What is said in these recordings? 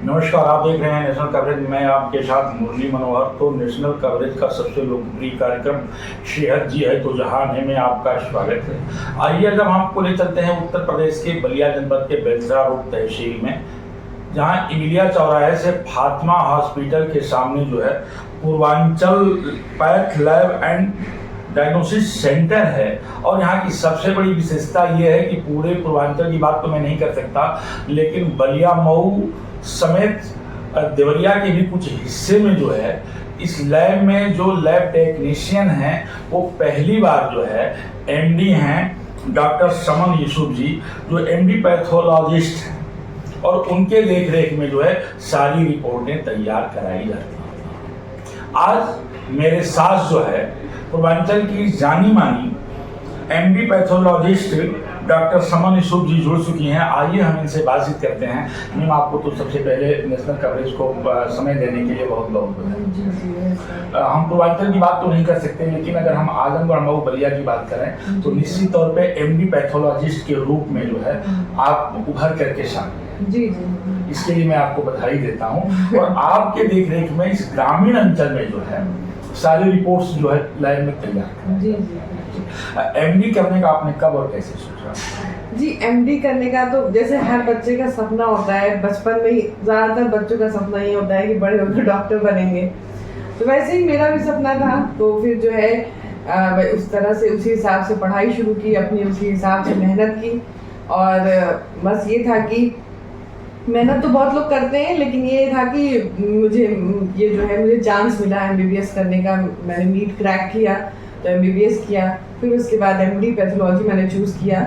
नमस्कार, आप देख रहे हैं नेशनल कवरेज। मैं आपके साथ मुरली मनोहर। तो नेशनल कवरेज का सबसे लोकप्रिय कार्यक्रम सेहत जी है तो जहान है में आपका स्वागत है। आइए अब हम आपको ले चलते हैं उत्तर प्रदेश के बलिया जनपद के बेलसरा रोड तहसील में, जहां इमिलिया चौराहे से फातिमा हॉस्पिटल के सामने जो है Purvanchal path lab and diagnosis centre है। और यहाँ की सबसे बड़ी विशेषता ये है कि पूरे पूर्वांचल की बात तो मैं नहीं कर सकता, लेकिन बलिया मऊ समेत देवरिया के भी कुछ हिस्से में जो है इस लैब में जो लैब टेक्नीशियन हैं वो पहली बार जो है एमडी हैं डॉक्टर समन यूसुफ जी, जो एमडी पैथोलॉजिस्ट हैं, और उनके देख रेख में जो है सारी रिपोर्टें तैयार कराई जाती हैं। आज मेरे साथ जो है पूर्वांचल की जानी मानी एमडी पैथोलॉजिस्ट डॉक्टर समन यूसुफ जी जुड़ चुकी हैं। आइए हम इनसे बातचीत करते हैं। मैम, आपको तो सबसे पहले नेशनल कवरेज को समय देने के लिए बहुत बहुत बधाई। हम पूर्वांचल की बात तो नहीं कर सकते, लेकिन अगर हम आजमगढ़ मऊ बलिया की बात करें तो निश्चित तौर पे एमडी पैथोलॉजिस्ट के रूप में जो है आप उभर करके सामने हैं। जी। इसके लिए मैं आपको बधाई देता हूँ। और आपके देख रेख में इस ग्रामीण अंचल में जो है सारी रिपोर्ट्स जो है लैब में तैयार। जी। एमडी करने का आपने कब और कैसे सोचा? जी, एमडी करने का तो जैसे हर बच्चे का सपना होता है, बचपन में ही ज्यादातर बच्चों का सपना ही होता है कि बड़े होकर डॉक्टर बनेंगे। तो वैसे ही मेरा भी सपना था। तो फिर जो है उस तरह से उसी हिसाब से पढ़ाई शुरू की, अपनी उसी हिसाब से मेहनत की। और बस ये था कि मेहनत तो बहुत लोग करते हैं, लेकिन ये था कि मुझे चांस मिला एमबीबीएस करने का। मैंने नीट क्रैक किया तो एमबीबीएस किया, फिर उसके बाद एमडी पैथोलॉजी मैंने चूज़ किया,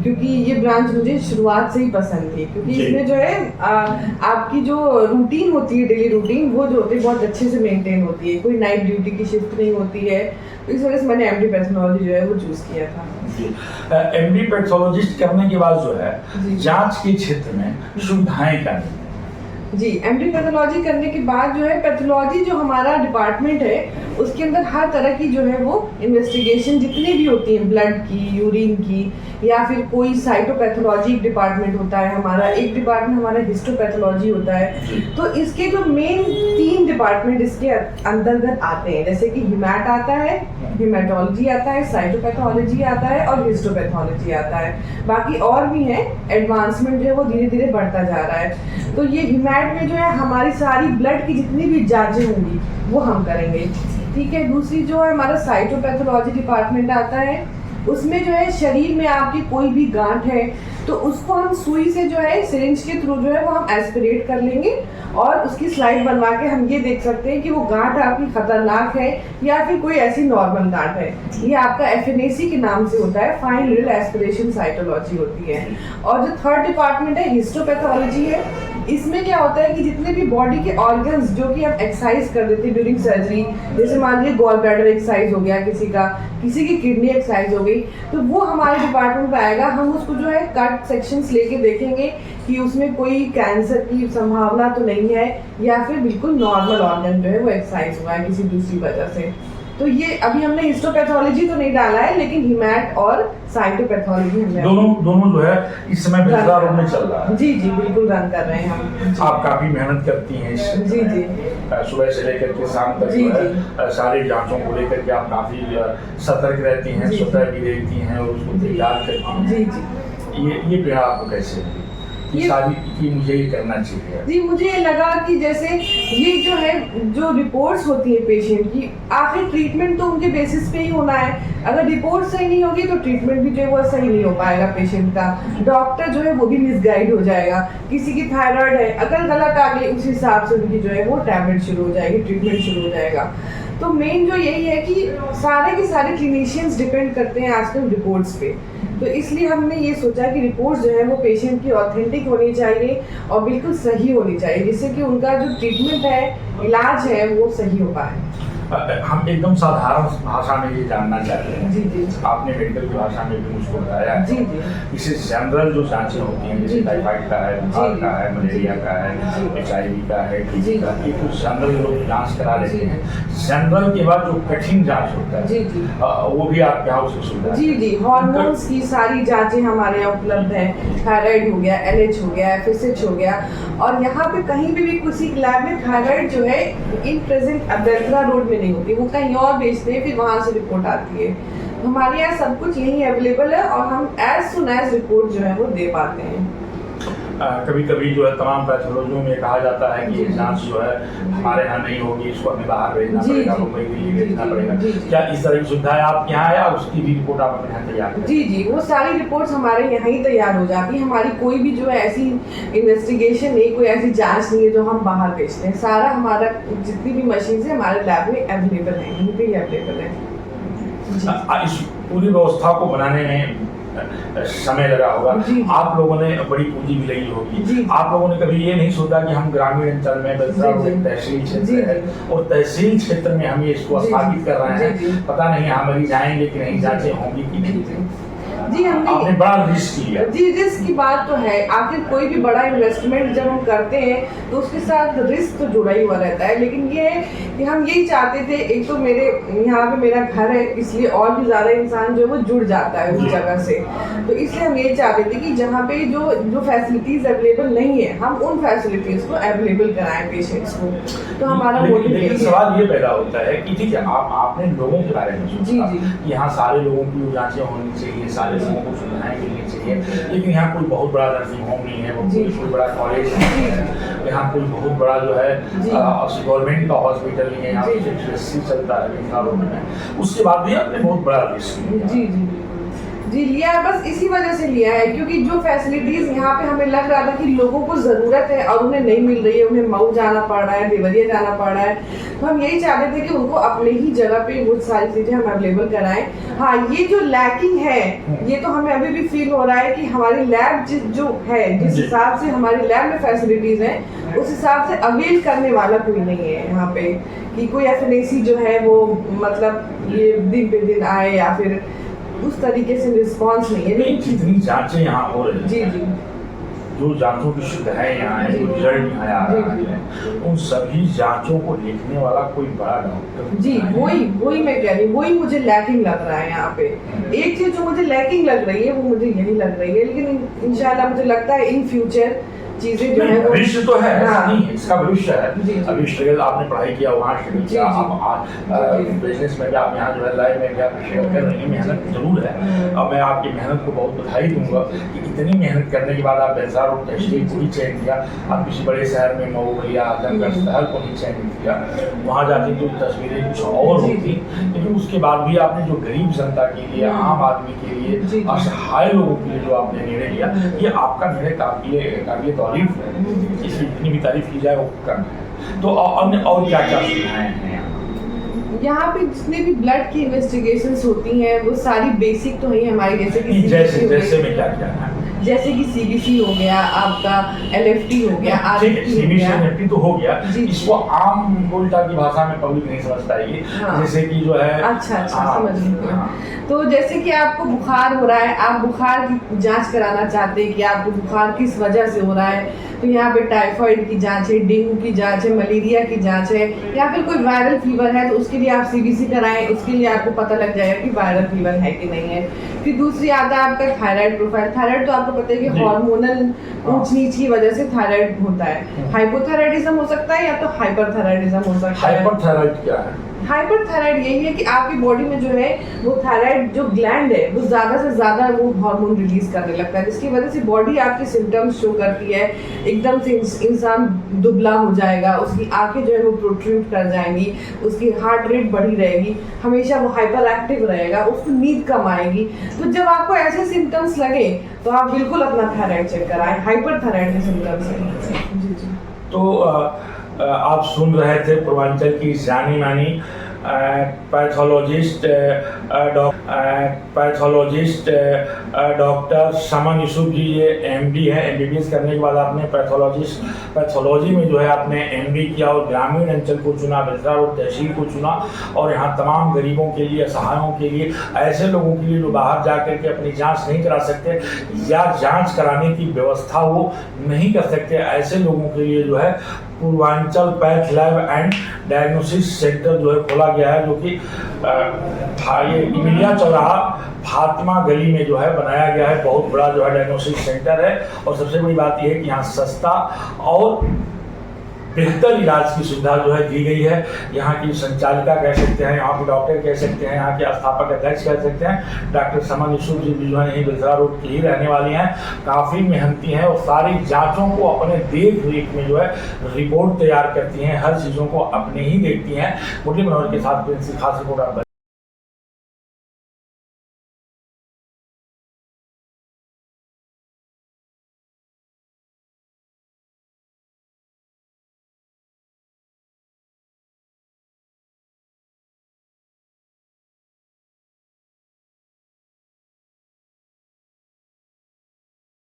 क्योंकि ये ब्रांच मुझे शुरुआत से ही पसंद थी। क्योंकि इसमें जो है आपकी जो रूटीन होती है, डेली रूटीन, वो जो होती है बहुत अच्छे से मेंटेन होती है। कोई नाइट ड्यूटी की शिफ्ट नहीं होती है। तो इस वजह से मैंने एमडी पैथोलॉजी जो है वो चूज़ किया था। एमडी पैथोलॉजिस्ट करने के बाद जो है जांच के क्षेत्र में सुविधाएं क्या हैं? जी, एमडी पैथोलॉजी करने के बाद जो है पैथोलॉजी जो हमारा डिपार्टमेंट है उसके अंदर हर तरह की जो है वो इन्वेस्टिगेशन जितनी भी होती है, ब्लड की, यूरिन की, या फिर कोई साइटोपैथोलॉजी एक डिपार्टमेंट होता है हमारा, एक डिपार्टमेंट हमारा हिस्टोपैथोलॉजी होता है। तो इसके जो मेन 3 डिपार्टमेंट इसके अंतर्गत आते हैं, जैसे कि हिमैट आता है, हिमेटोलॉजी आता है, साइटोपैथोलॉजी आता है और हिस्टोपैथोलॉजी आता है। बाकी और भी है, एडवांसमेंट जो है वो धीरे धीरे बढ़ता जा रहा है। तो ये हिमैट में जो है हमारी सारी ब्लड की जितनी भी जांचें होंगी वो हम करेंगे। ठीक है। दूसरी जो है हमारा साइटोपैथोलॉजी डिपार्टमेंट आता है, उसमें जो है शरीर में आपकी कोई भी गांठ है तो उसको हम सुई से जो है सिरिंज के थ्रू जो है वो हम एस्पिरेट कर लेंगे और उसकी स्लाइड बनवा के हम ये देख सकते हैं कि वो गांठ आपकी खतरनाक है या फिर कोई ऐसी नॉर्मल गांठ है। ये आपका एफएनएसी के नाम से होता है, फाइन नीडल एस्पिरेशन साइटोलॉजी होती है। और जो थर्ड डिपार्टमेंट है हिस्टोपैथोलॉजी है, इसमें क्या होता है कि जितने भी बॉडी के ऑर्गन्स जो कि हम एक्सरसाइज कर देते हैं ड्यूरिंग सर्जरी, जैसे मान लीजिए गॉल ब्लैडर एक्सरसाइज हो गया किसी की किडनी एक्सरसाइज हो गई, तो वो हमारे डिपार्टमेंट में आएगा। हम उसको जो है कट सेक्शंस लेके देखेंगे कि उसमें कोई कैंसर की संभावना तो नहीं है या फिर बिल्कुल नॉर्मल ऑर्गन जो है वो एक्सरसाइज हुआ है किसी दूसरी वजह से। तो ये अभी हमने हिस्टोपैथोलॉजी तो नहीं डाला है, लेकिन हिमैट और साइटोपैथोलॉजी हमने दोनों जो है इस समय बेलसरा रोड में चल रहा है। जी बिल्कुल रन कर रहे हैं हम। आप काफी मेहनत करती हैं इस जी सुबह से लेकर के शाम तक जो है सारी जांचों को लेकर के आप काफी सतर्क रहती हैं, स्वतः भी रहती हैं और उसको तैयार करती हैं। जी। ये प्रेरणा आपको कैसे मिली कि सारी कि मुझे ये करना चाहिए? जी, मुझे लगा कि जैसे ये जो है जो रिपोर्ट्स होती है पेशेंट की, आखिर ट्रीटमेंट तो उनके बेसिस पे ही होना है। अगर रिपोर्ट सही नहीं होगी तो ट्रीटमेंट भी जो है वो सही नहीं हो पाएगा पेशेंट का। डॉक्टर जो है वो भी मिसगाइड हो जाएगा। किसी की थायराइड है, अगर गलत आ गई उस हिसाब से उनकी जो है वो टैबलेट शुरू हो जाएगी, ट्रीटमेंट शुरू हो जाएगा। तो मेन जो यही है कि सारे के सारे क्लिनिशियंस डिपेंड करते हैं आजकल रिपोर्ट्स पे। तो इसलिए हमने ये सोचा कि रिपोर्ट्स जो है वो पेशेंट की ऑथेंटिक होनी चाहिए और बिल्कुल सही होनी चाहिए, जिससे कि उनका जो ट्रीटमेंट है, इलाज है, वो सही हो पाए। हम एकदम साधारण भाषा में ये जानना चाहते हैं। जी जी आपने मेडिकल की भाषा में भी मुझको बताया है। जी जी इसे जनरल जो जांचें होती हैं, जैसे जी। टाइफाइड का है, बुखार जी। का है, मलेरिया का है, जी। HIV का है, जी। TB का, ये कुछ जनरल लोग जांच करा लेते जी। हैं। जनरल के बाद जो कठिन जांच होता है, जी जी वो भी आपके यहाँ उसकी सुविधा है? जी जी हार्मोन्स की सारी जांचें हमारे यहाँ उपलब्ध है। थायराइड हो गया, LH हो गया, FSH हो गया, और यहाँ पे कहीं भी किसी लैब में थायराइड जो है इन प्रेजेंट बेलतला रोड में नहीं होती, वो कहीं और भेजते हैं, फिर वहाँ से रिपोर्ट आती है। हमारे यहाँ सब कुछ यहीं अवेलेबल है और हम एज सुन एज रिपोर्ट जो है वो दे पाते हैं। कभी कभी जो है तमाम पैथोलॉजियों में कहा जाता है कि ये जांच जो है हमारे यहाँ नहीं होगी, इसको हमें बाहर भेजना जी, पड़ेगा, जी। मुंबई दिल्ली जी, भेजना जी, पड़ेगा। जी, जी। क्या इस तरह की सुविधाएं आपके यहाँ है या उसकी भी रिपोर्ट आप अपने यहाँ तैयार करें? जी जी वो सारी रिपोर्ट्स हमारे यहाँ ही तैयार हो जाती है। हमारी कोई भी जो है ऐसी इन्वेस्टिगेशन नहीं, कोई ऐसी जांच नहीं है जो हम बाहर भेजते हैं। सारा हमारा जितनी भी मशीन है हमारे लैब में अवेलेबल है, यहीं पे ही अवेलेबल है। जी। इस पूरी व्यवस्था को बनाने में समय लगा होगा। जी। आप लोगों ने बड़ी पूंजी भी लगी होगी। जी। आप लोगों ने कभी ये नहीं सोचा कि हम ग्रामीण अंचल में बेलतला जी, जी। एक तहसील जी, क्षेत्र है जी। और तहसील क्षेत्र में हम ये इसको जी, स्थापित कर रहे हैं, जी, जी। पता नहीं यहाँ मरीज आएंगे कि नहीं, जी। जांचें होंगी कि नहीं। जी आपने हमने बड़ा रिस्क लिया। जी रिस्क की बात तो है। आखिर कोई भी बड़ा इन्वेस्टमेंट जब हम करते हैं तो उसके साथ रिस्क तो जुड़ा ही हुआ रहता है, लेकिन ये है कि हम यही चाहते थे, एक तो मेरे यहाँ पे मेरा घर है, इसलिए और भी ज़्यादा इंसान जो है वो जुड़ जाता है उस जगह से। तो इसलिए हम ये चाहते थे कि जहाँ पे जो फैसिलिटीज़ अवेलेबल नहीं है हम उन फैसिलिटीज़ को अवेलेबल कराएं पेशेंट्स को। तो हमारा मोटिव लेकिन यही है। सवाल ये पैदा होता है कि ठीक है, आपने लोगों के बारे में जी, सोचा जी। कि यहाँ सारे लोगों की जांचें होनी चाहिए, सारे लोगों को सुविधाएं मिलनी चाहिए, लेकिन यहाँ कोई बहुत बड़ा नर्सिंग होम नहीं है, जी। कोई बड़ा कॉलेज नहीं है, यहाँ कोई बहुत बड़ा जो है जी। गवर्नमेंट का हॉस्पिटल नहीं है, यहाँ जी। सिर्फ CHC चलता है बेलतला रोड में। उसके बाद भी आपने बहुत बड़ा रिस्क लिया। जी जी जी लिया है, बस इसी वजह से लिया है क्योंकि जो फैसिलिटीज यहाँ पे हमें लग रहा था कि लोगों को ज़रूरत है और उन्हें नहीं मिल रही है, उन्हें मऊ जाना पड़ रहा है, देवरिया जाना पड़ रहा है, तो हम यही चाहते थे कि उनको अपने ही जगह पे वो सारी चीज़ें हम अवेलेबल कराएं। हाँ, ये जो लैकिंग है ये तो हमें अभी भी फील हो रहा है कि हमारी लैब जो है, जिस जी। हिसाब से हमारी लैब में फैसिलिटीज़ हैं उस हिसाब से अवेल करने वाला कोई नहीं है यहाँ पे, कि कोई FNAC जो है वो मतलब ये दिन पे दिन आए या फिर उस तरीके से रिस्पांस नहीं है। नहीं, जितनी जांचें यहाँ हो रही जी हैं, जी जो जांचों की सुविधाएं यहाँ है, जो रिजल्ट यहाँ आ रहा जी, है, उन सभी जांचों को लिखने वाला कोई बड़ा डॉक्टर जी वही मैं कह रही हूँ, वही मुझे लैकिंग लग रहा है यहाँ पे। एक चीज जो मुझे लैकिंग लग रही है वो मुझे यही लग रही है, लेकिन इंशाल्लाह मुझे लगता है इन फ्यूचर चीजें जो है वो भविष्य तो है, ऐसा हाँ। नहीं है, इसका भविष्य है। जी, जी। अभी स्ट्रगल आपने पढ़ाई किया, वहाँ स्ट्रगल जी, किया, जी। आप जी। बिजनेस में भी आप यहाँ जो है लाइफ में भी आप शेयर कर रही हैं, मेहनत जरूर है और मैं आपकी मेहनत को बहुत बधाई दूंगा कि इतनी मेहनत करने के बाद आप बेलतला रोड तहसील को ही चयन किया। आप किसी बड़े शहर में मऊ या आजमगढ़ शहर को ही चयन किया, वहाँ जाती तो तस्वीरें कुछ और जी, होती, लेकिन उसके बाद भी आपने जो गरीब जनता के लिए, आम आदमी के जी, लिए, जी। असहाय लोगों के लिए जो आपने निर्णय लिया, ये आपका निर्णय काबिल तारीफ है। इसकी जितनी भी तारीफ की जाए वो कम है। तो अन्य और क्या क्या सुविधाएं हैं यहाँ पे जितने भी ब्लड की इन्वेस्टिगेशंस होती हैं वो सारी बेसिक तो है हमारी, जैसे कि जैसे CBC हो जैसे गई, में क्या क्या है? जैसे कि CBC हो गया, आपका LFT हो गया, ठीक है, RFT हो CBC गया। NFT तो हो गया, जी। इसको आम बोलचाल की भाषा में पब्लिक नहीं समझता ये, हाँ। जैसे कि जो है अच्छा हाँ, समझ गई। हाँ। तो जैसे कि आपको बुखार हो रहा है, आप बुखार की जांच कराना चाहते हैं कि आपको बुखार किस वजह से हो रहा है, तो यहाँ पे टाइफाइड की जांच है, डेंगू की जांच है, मलेरिया की जांच है, या फिर कोई वायरल फीवर है तो उसके लिए आप CBC कराएं, उसके लिए आपको पता लग जाएगा कि वायरल फीवर है कि नहीं है। फिर दूसरी आता है आपका थायराइड प्रोफाइल। थायराइड तो आपको पता है कि जी। हार्मोनल हाँ। ऊंच नीच की वजह से थायराइड होता है। हाइपोथायराइडिज्म हो सकता है या तो हाइपरथायराइडिज्म हो सकता है। हाइपरथायराइड क्या है? हाइपरथायराइड यही है कि आपकी बॉडी में जो है वो थायराइड जो ग्लैंड है वो ज्यादा से ज्यादा वो हार्मोन रिलीज करने लगता है, जिसकी वजह से बॉडी आपके सिम्टम्स शो करती है। एकदम से इंसान दुबला हो जाएगा, उसकी आंखें जो है वो प्रोट्रूड कर जाएंगी, उसकी हार्ट रेट बढ़ी रहेगी, हमेशा वो हाइपर एक्टिव रहेगा, उसको नींद कम आएगी। तो जब आपको ऐसे सिम्टम्स लगे तो आप बिल्कुल अपना थायराइड चेक कराएं, हाइपरथायराइड के सिम्टम्स हैं। जी जी। तो आप सुन रहे थे पूर्वांचल की जानी मानी पैथोलॉजिस्ट डॉक्टर समन यूसुफ जी, ये एमडी है। एमबीबीएस करने के बाद आपने पैथोलॉजी में जो है आपने एमडी किया और ग्रामीण अंचल को चुना, बेलसरा रोड तहसील को चुना और यहाँ तमाम गरीबों के लिए, असहायों के लिए, ऐसे लोगों के लिए जो बाहर जा कर के अपनी जांच नहीं करा सकते या जांच कराने की व्यवस्था वो नहीं कर सकते, ऐसे लोगों के लिए जो है Purvanchal path lab and diagnosis centre जो है खोला गया है, जो कि ये इमिलिया चौराहा फातिमा गली में जो है बनाया गया है। बहुत बड़ा जो है डायग्नोसिस सेंटर है और सबसे बड़ी बात यह है कि यहाँ सस्ता और बेहतर इलाज की सुविधा जो है दी गई है। यहाँ की संचालिका कह सकते हैं, यहाँ के डॉक्टर कह सकते हैं, यहाँ के स्थापक अध्यक्ष कह सकते हैं, डॉक्टर समन यूसुफ जी भी जो है यहीं बेलसरा रोड की ही रहने वाली हैं। काफ़ी मेहनती हैं और सारी जांचों को अपने देख रेख में जो है रिपोर्ट तैयार करती हैं, हर चीज़ों को अपने ही देखती हैं। मुरली मनोहर के साथ प्रिंस खास रिपोर्ट।